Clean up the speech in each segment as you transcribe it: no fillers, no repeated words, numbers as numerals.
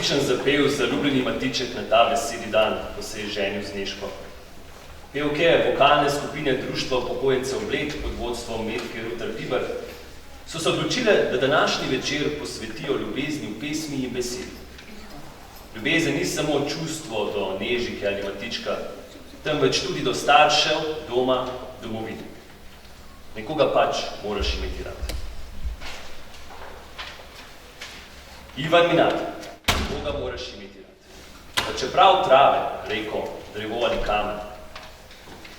Romantičen zapev zaljubljeni Matiček na ta veseli dan, ko se je ženil z Nežko. Pevke vokalne skupine Društva upokojencev Bled pod vodstvom Metke Rutar-Piber so se odločile, da današnji večer posvetijo ljubezni v pesmi in besedi. Ljubezen ni samo čustvo do Nežike ali Matička, temveč tudi do staršev, doma, domovine. Nekoga pač moraš imeti rad. Ivan Minat, nekoga moraš imeti rad. Pa čeprav trave, reko, drevo ali kamen,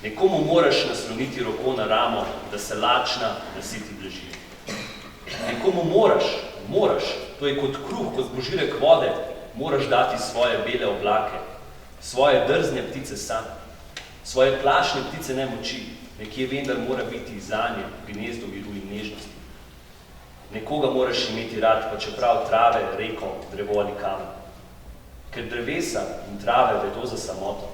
nekomu moraš nasloniti roko na ramo, da se lačna nasiti bleži. Nekomu moraš, to je kot kruh, kot zbožirek vode, moraš dati svoje bele oblake, svoje drzne ptice sam, svoje plašne ptice nemoči, nekje vendar mora biti zanje gnezdo miru in nežnosti. Nekoga moraš imeti rad, pa čeprav trave, reko, drevo ali kamen. Ker drevesa in trave vedo za samoto,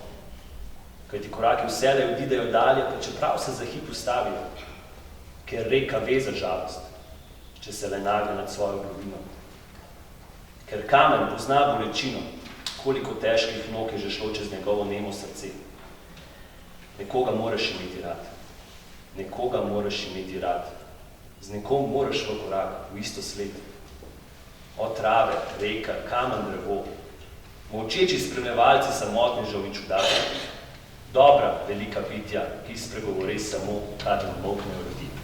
kajti koraki vselej odidejo dalje, pa čeprav se za hip ustavijo, ker reka ve za žalost, če se le nagne nad svojo globino. Ker kamen pozna bolečino, koliko težkih nog je že šlo čez njegovo nemo srce. Nekoga moraš imeti rad. Nekoga moraš imeti rad. Z nekom moraš v korak, v isto svet. O trave, reka, kamen, drevo, molčeči spremljevalci samotnežev in čudačev, dobra, velika bitja, ki spregovori samo, kadar molknejo ljudi.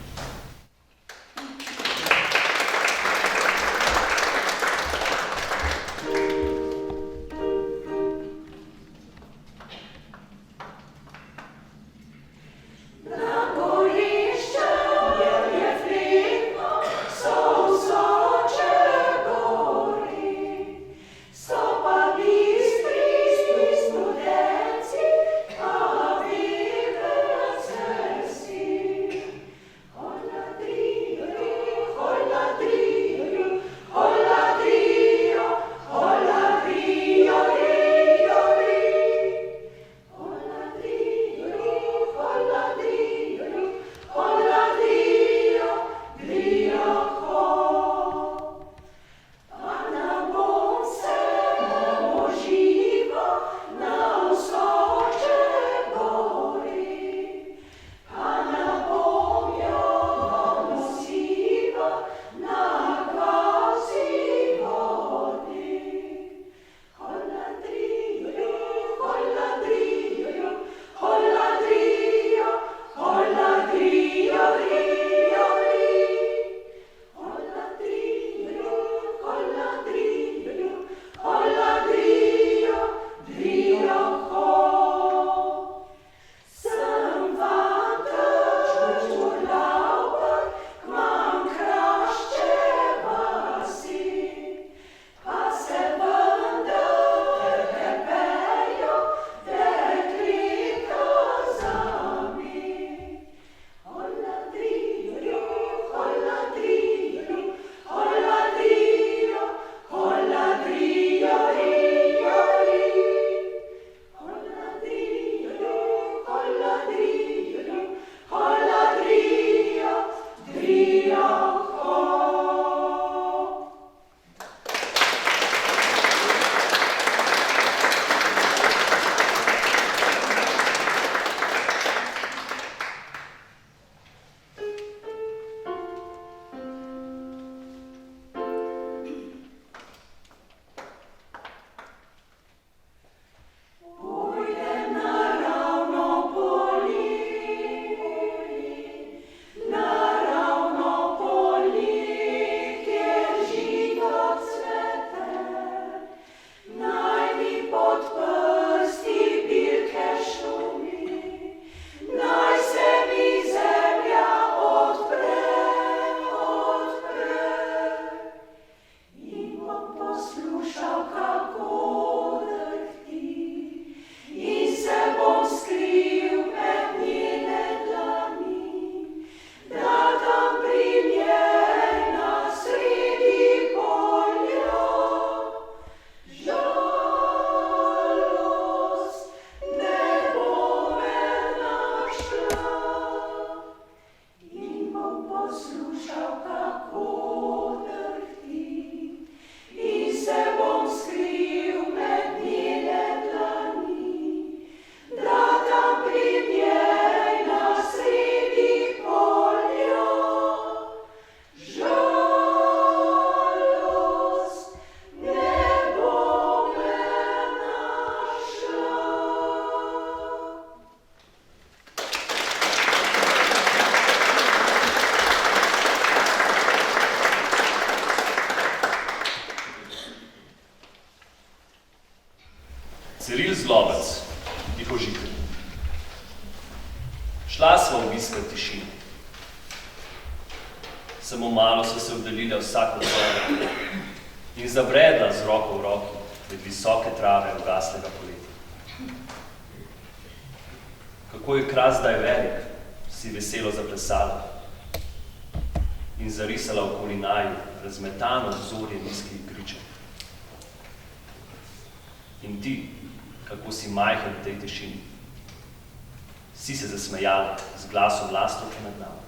Ciril Zlobec, tihožitelj. Šla sva obiskat tišino. Samo malo so se oddaljile vsak od svoje in zabredla z roko v roki med visoke trave ugaslega poletja. Kako je kras zdaj velik, si veselo zaplesala in zarisala okoli naju razmetano vzorje nizkih gričev. In ti, kako si majhen v tej tišini, si se zasmejala z glasom lastovke nad nami.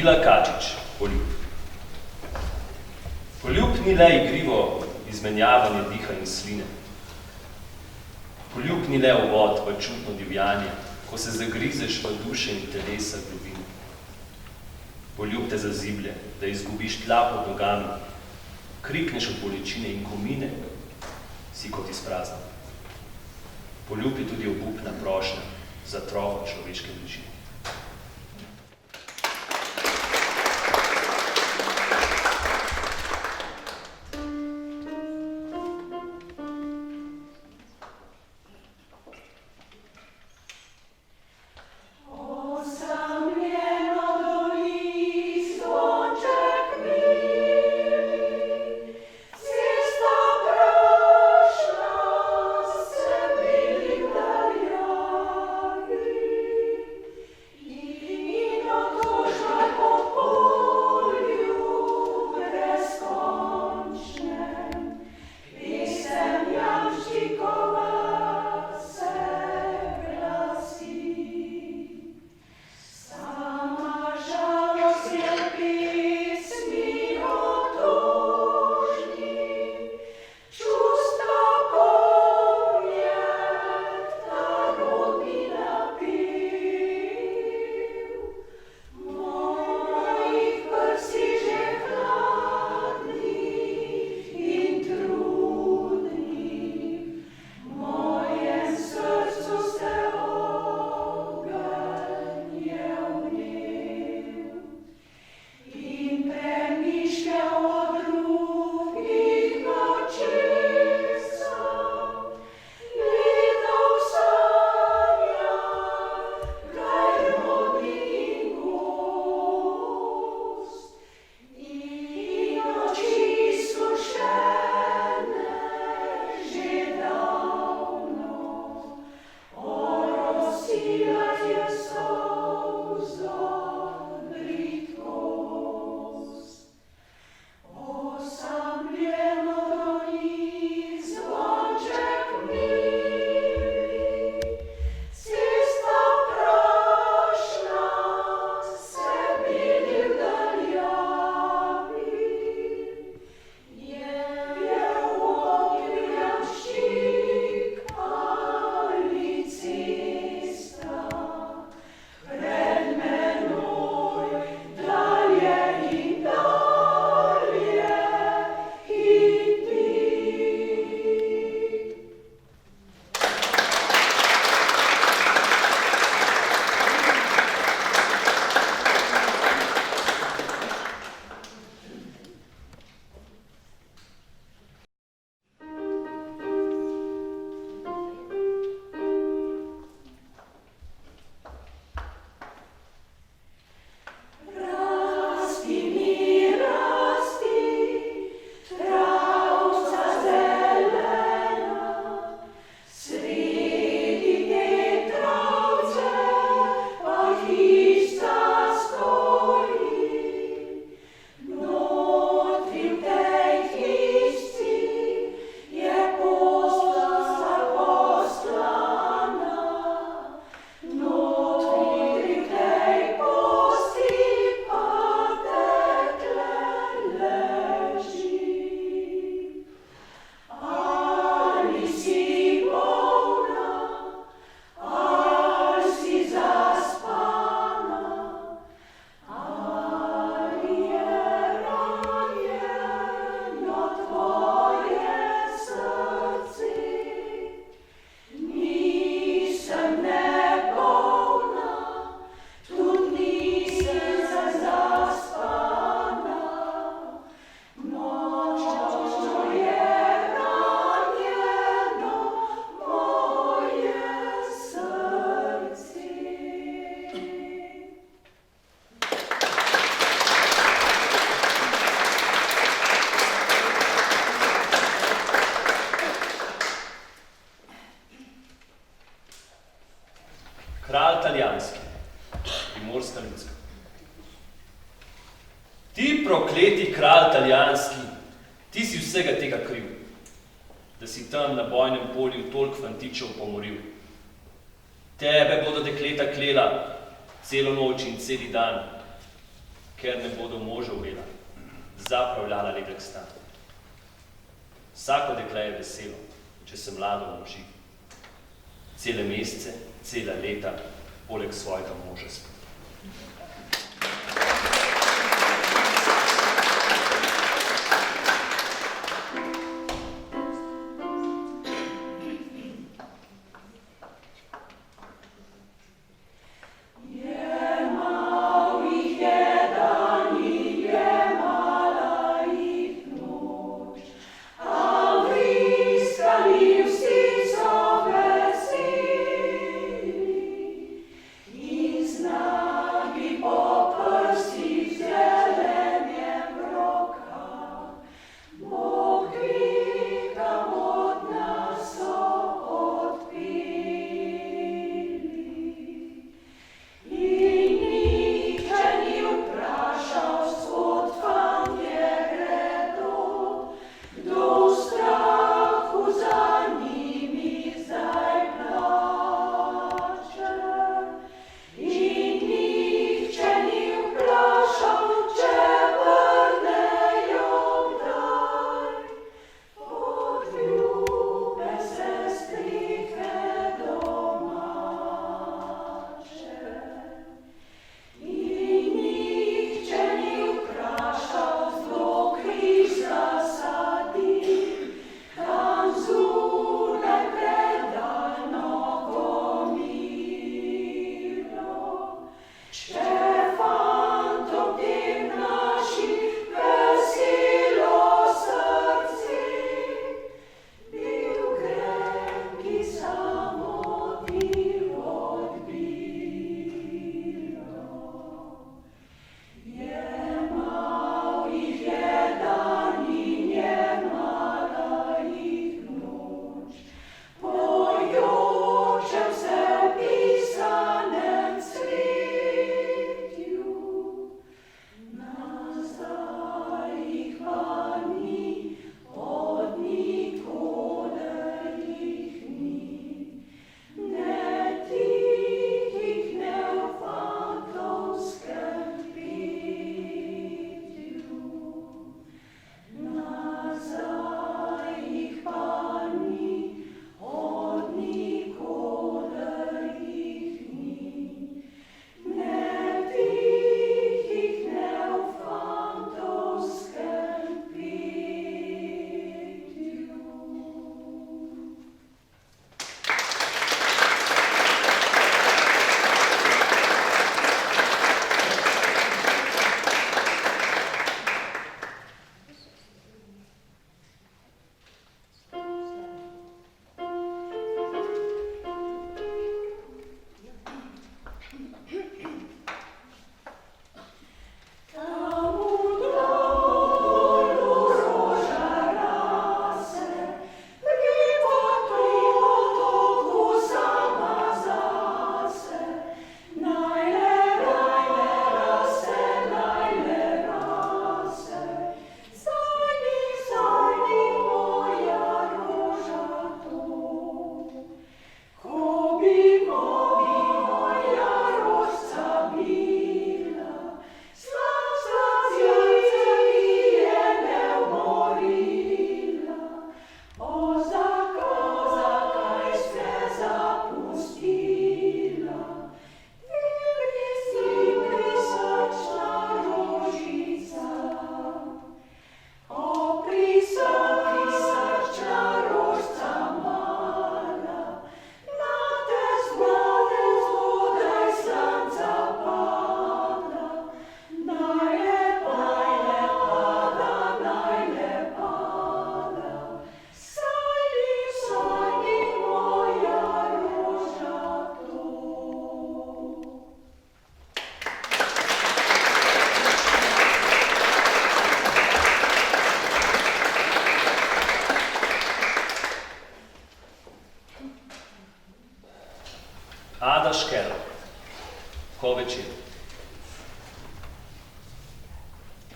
Mila Kačič, Poljub. Poljub ni le igrivo izmenjavanje diha in sline. Poljub ni le uvod v čutno divjanje, ko se zagrizeš v duše in telesa globine. Poljub te zaziblje, da izgubiš tla pod nogami, krikneš od bolečine in komine, si kot izprazna. Poljub je tudi obupna prošnja za trovo človeške bližine. Kralj Talijanski, Primorska ljudska. Ti prokleti kralj Talijanski, ti si vsega tega kriv, da si tam na bojnem polju toliko fantičev pomoril. Tebe bodo dekleta klela celo noč in celi dan, ker ne bodo moža ujela, zapravljala ledek stan. Vsako dekle je veselo, če se mlado moži. Cele mesece, cela leta, poleg svojega moža spet.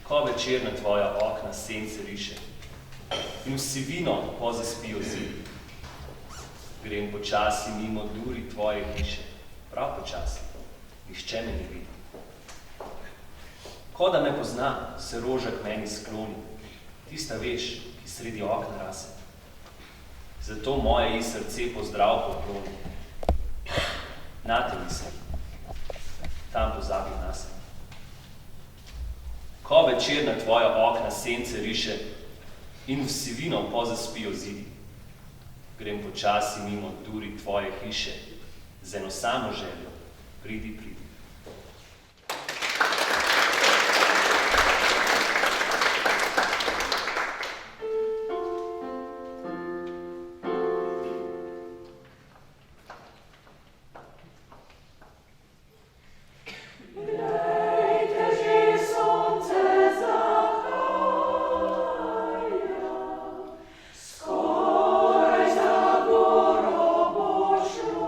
ko večer na tvoja okna sence riše in v sivino pozaspijo zidi. Grem počasi mimo duri tvoje hiše, prav počasi, nihče me ne vidi. Ko da me pozna, se roža k meni skloni, tista veš, ki sredi okna rase. Zato moje ji srce pozdrav pokloni. Nate misli, tam pozabi nase. Ko večer na tvoja okna sence riše in v sivino pozaspijo zidi, grem počasi mimo duri tvoje hiše, z eno samo željo, pridi, pridi. Skoraj za goro božjo,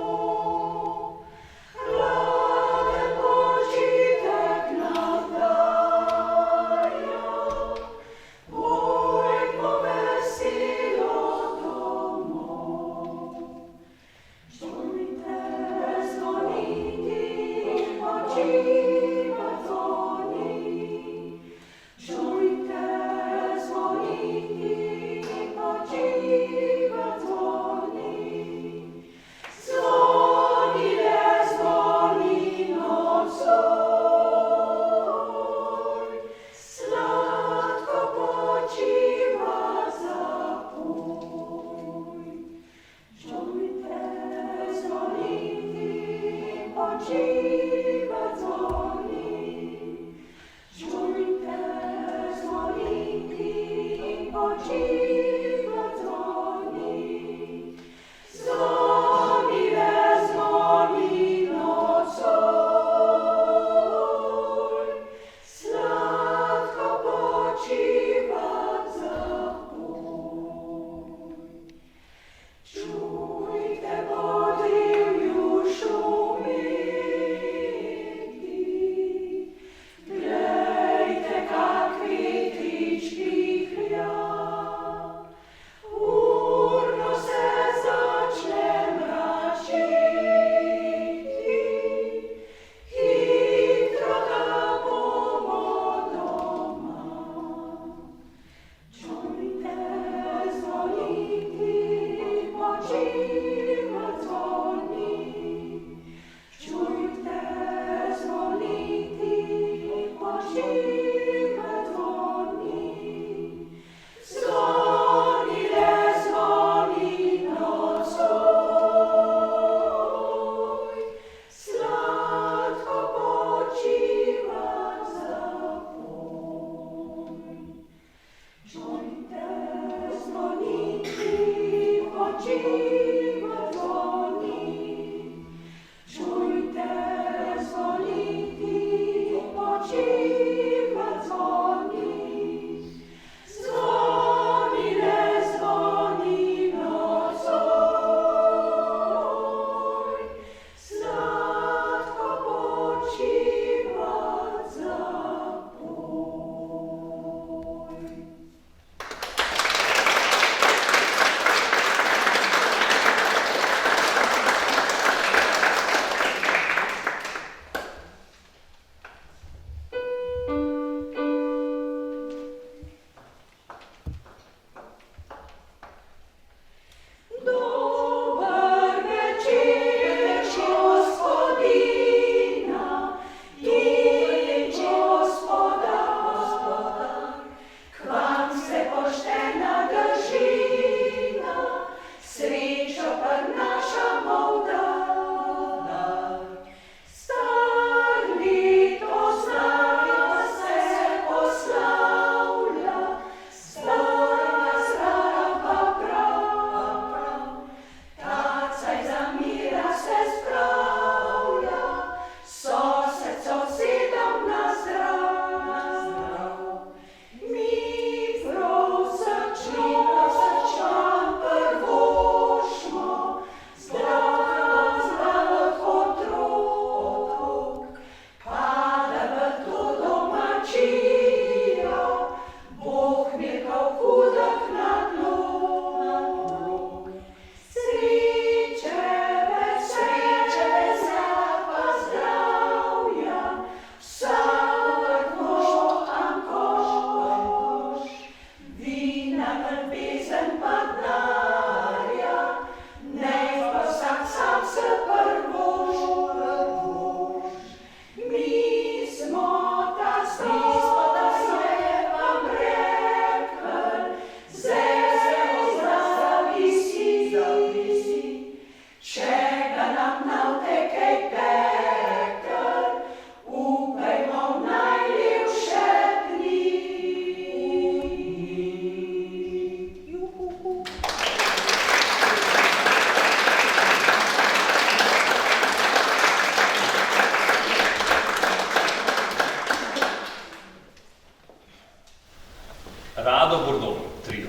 Rado Bordo, trio.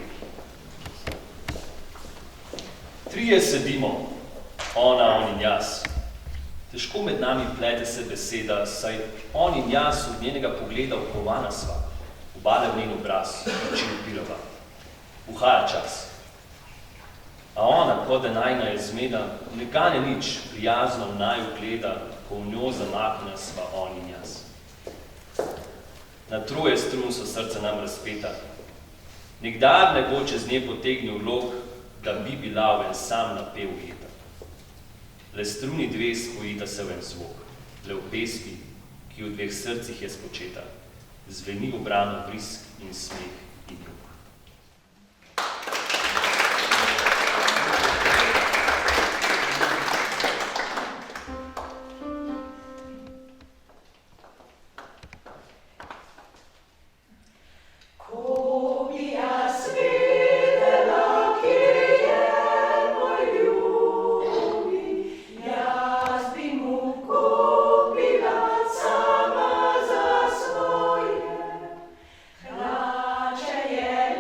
Trije sedimo, ona, on in jaz. Težko med nami plete se beseda, saj on in jaz od njenega pogleda okovana sva. Obale v njen obraz, oči upirava. Uhaja čas. A ona, kot da najna je zmeda, ne gane nič, prijazno v naju gleda, ko v njo zamakne sva on in jaz. Na troje strun so srca nam razpeta. Nikdar ne bo čez nje potegnil lok, da bi bila v en sam napev ujeta. Le struni dve spojita se v en zvok, le v pesmi, ki v dveh srcih je spočeta, zveni obrano vrisk in smeh in jok. Yeah.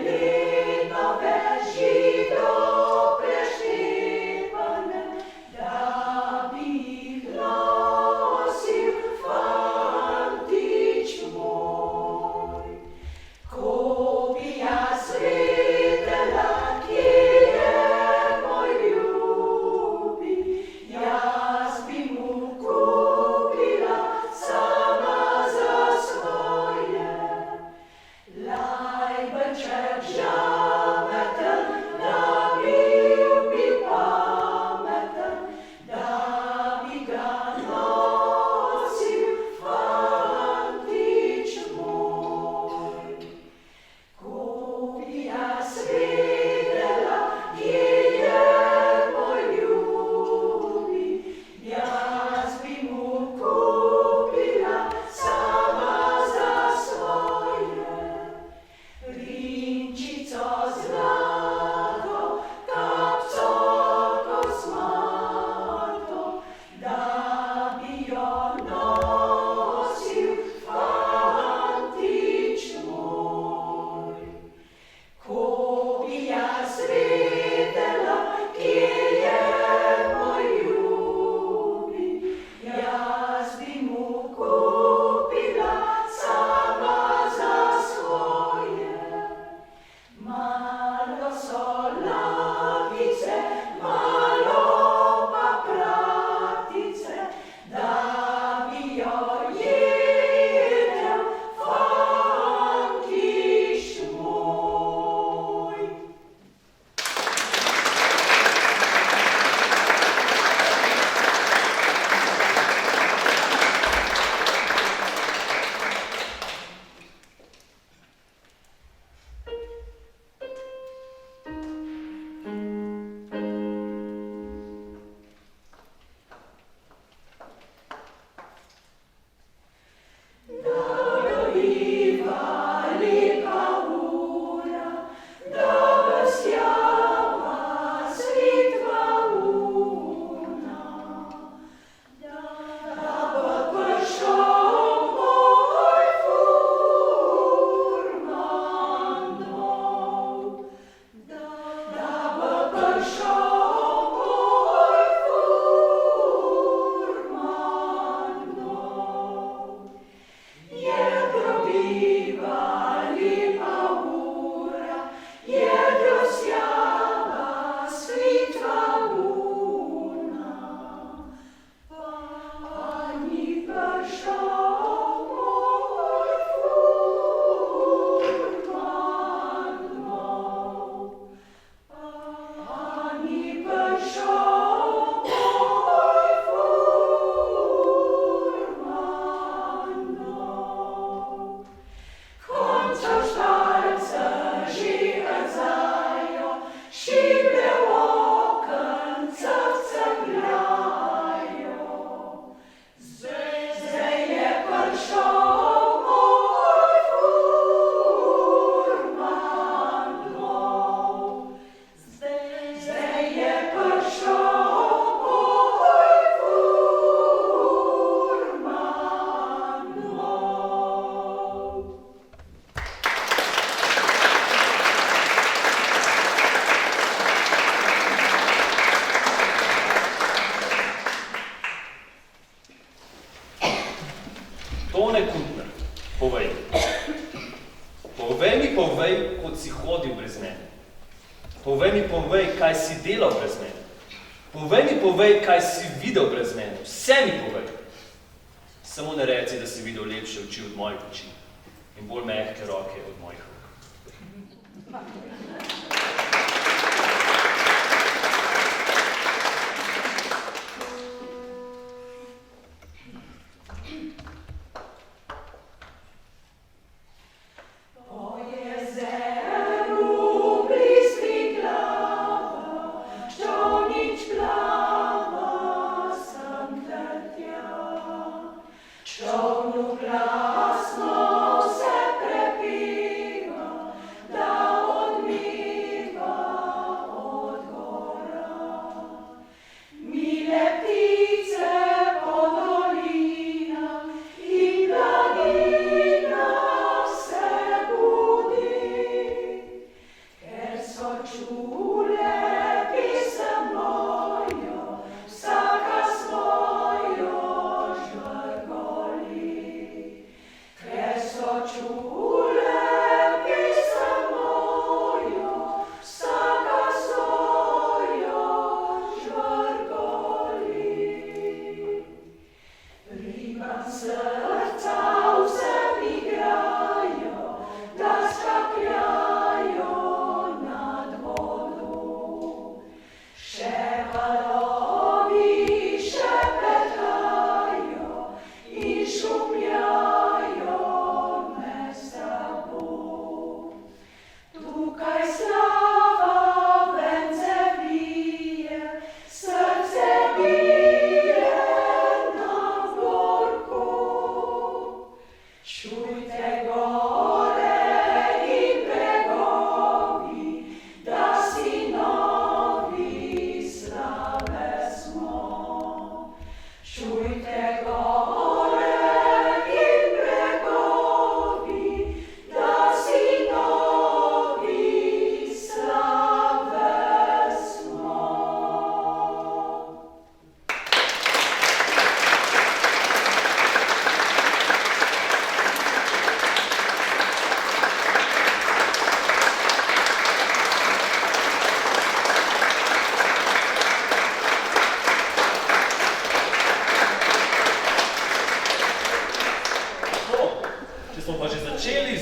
povej, kot si hodil brez mene. Povej mi, kaj si delal brez mene. Povej, kaj si videl brez mene. Vse mi povej. Samo ne reci, da si videl lepše oči od mojih oči in bolj mehke roke od mojih rok.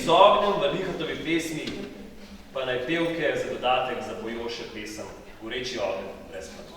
Z ognjem v Linhartovi pesmi, pa naj pevke za dodatek zapojo še pesem Goreči ogenj brez hladu.